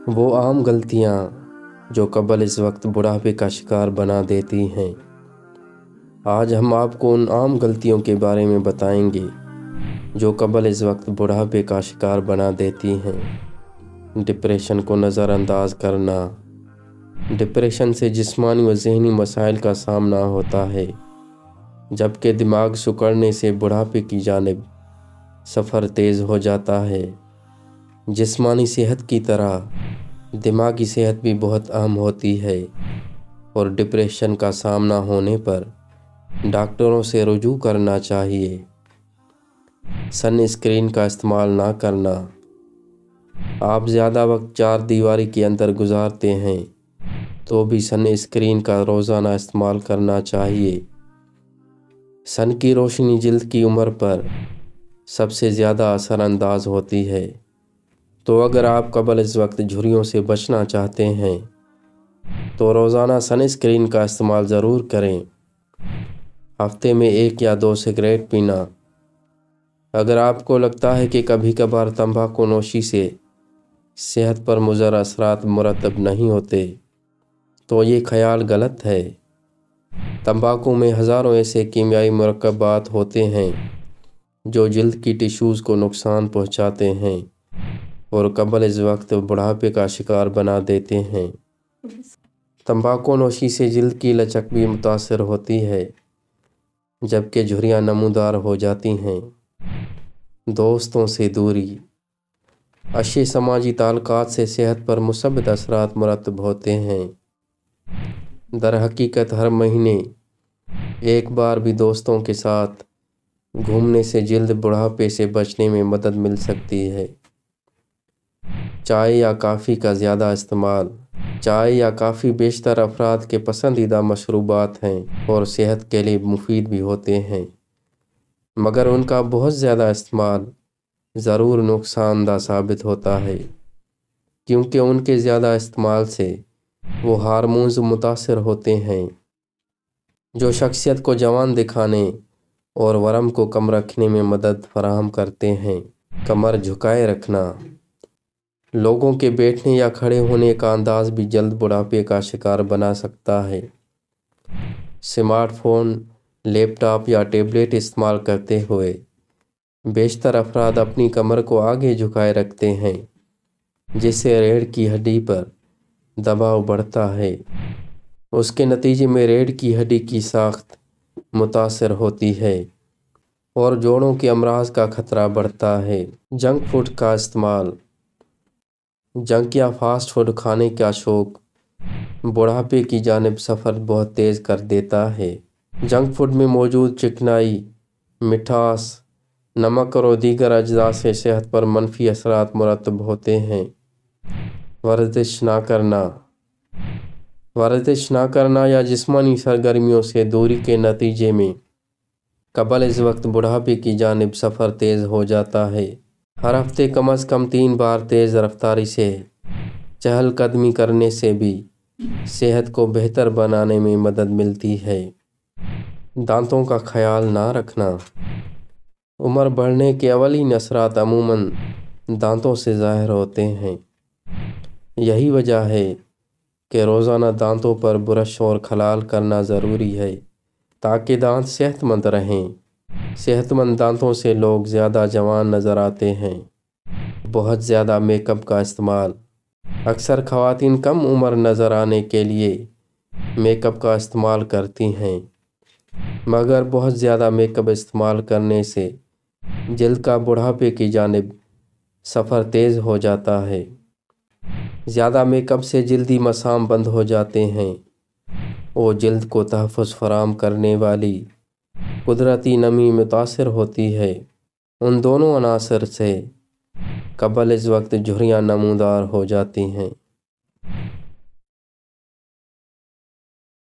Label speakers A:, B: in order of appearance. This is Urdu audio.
A: وہ عام غلطیاں جو قبل اس وقت بڑھاپے کا شکار بنا دیتی ہیں۔ آج ہم آپ کو ان عام غلطیوں کے بارے میں بتائیں گے جو قبل اس وقت بڑھاپے کا شکار بنا دیتی ہیں۔ ڈپریشن کو نظر انداز کرنا۔ ڈپریشن سے جسمانی و ذہنی مسائل کا سامنا ہوتا ہے، جبکہ دماغ سکڑنے سے بڑھاپے کی جانب سفر تیز ہو جاتا ہے۔ جسمانی صحت کی طرح دماغی صحت بھی بہت اہم ہوتی ہے، اور ڈپریشن کا سامنا ہونے پر ڈاکٹروں سے رجوع کرنا چاہیے۔ سن اسکرین کا استعمال نہ کرنا۔ آپ زیادہ وقت چار دیواری کے اندر گزارتے ہیں تو بھی سن اسکرین کا روزانہ استعمال کرنا چاہیے۔ سن کی روشنی جلد کی عمر پر سب سے زیادہ اثر انداز ہوتی ہے، تو اگر آپ قبل اس وقت جھریوں سے بچنا چاہتے ہیں تو روزانہ سن اسکرین کا استعمال ضرور کریں۔ ہفتے میں 1 یا 2 سگریٹ پینا۔ اگر آپ کو لگتا ہے کہ کبھی کبھار تمباکو نوشی سے صحت پر مضر اثرات مرتب نہیں ہوتے تو یہ خیال غلط ہے۔ تمباکو میں ہزاروں ایسے کیمیائی مرکبات ہوتے ہیں جو جلد کی ٹیشوز کو نقصان پہنچاتے ہیں اور قبل از وقت بڑھاپے کا شکار بنا دیتے ہیں۔ تمباکو نوشی سے جلد کی لچک بھی متاثر ہوتی ہے، جبکہ جھریاں نمودار ہو جاتی ہیں۔ دوستوں سے دوری۔ اچھے سماجی تعلقات سے صحت پر مثبت اثرات مرتب ہوتے ہیں۔ در حقیقت ہر مہینے ایک بار بھی دوستوں کے ساتھ گھومنے سے جلد بڑھاپے سے بچنے میں مدد مل سکتی ہے۔ چائے یا کافی کا زیادہ استعمال۔ چائے یا کافی بیشتر افراد کے پسندیدہ مشروبات ہیں اور صحت کے لیے مفید بھی ہوتے ہیں، مگر ان کا بہت زیادہ استعمال ضرور نقصان دہ ثابت ہوتا ہے، کیونکہ ان کے زیادہ استعمال سے وہ ہارمونز متاثر ہوتے ہیں جو شخصیت کو جوان دکھانے اور ورم کو کم رکھنے میں مدد فراہم کرتے ہیں۔ کمر جھکائے رکھنا۔ لوگوں کے بیٹھنے یا کھڑے ہونے کا انداز بھی جلد بڑھاپے کا شکار بنا سکتا ہے۔ سمارٹ فون، لیپ ٹاپ یا ٹیبلٹ استعمال کرتے ہوئے بیشتر افراد اپنی کمر کو آگے جھکائے رکھتے ہیں، جس سے ریڑھ کی ہڈی پر دباؤ بڑھتا ہے۔ اس کے نتیجے میں ریڑھ کی ہڈی کی ساخت متاثر ہوتی ہے اور جوڑوں کے امراض کا خطرہ بڑھتا ہے۔ جنک فوڈ کا استعمال۔ جنک یا فاسٹ فوڈ کھانے کا شوق بڑھاپے کی جانب سفر بہت تیز کر دیتا ہے۔ جنک فوڈ میں موجود چکنائی، مٹھاس، نمک اور دیگر اجزاء سے صحت پر منفی اثرات مرتب ہوتے ہیں۔ ورزش نہ کرنا۔ ورزش نہ کرنا یا جسمانی سرگرمیوں سے دوری کے نتیجے میں قبل از وقت بڑھاپے کی جانب سفر تیز ہو جاتا ہے۔ ہر ہفتے کم از کم 3 بار تیز رفتاری سے چہل قدمی کرنے سے بھی صحت کو بہتر بنانے میں مدد ملتی ہے۔ دانتوں کا خیال نہ رکھنا۔ عمر بڑھنے کے اولین اثرات عموماً دانتوں سے ظاہر ہوتے ہیں۔ یہی وجہ ہے کہ روزانہ دانتوں پر برش اور کھلال کرنا ضروری ہے تاکہ دانت صحت مند رہیں۔ صحت مند دانتوں سے لوگ زیادہ جوان نظر آتے ہیں۔ بہت زیادہ میک اپ کا استعمال۔ اکثر خواتین کم عمر نظر آنے کے لیے میک اپ کا استعمال کرتی ہیں، مگر بہت زیادہ میک اپ استعمال کرنے سے جلد کا بڑھاپے کی جانب سفر تیز ہو جاتا ہے۔ زیادہ میک اپ سے جلدی مسام بند ہو جاتے ہیں اور جلد کو تحفظ فراہم کرنے والی قدرتی نمی متاثر ہوتی ہے۔ ان دونوں عناصر سے قبل از وقت جھریاں نمودار ہو جاتی ہیں۔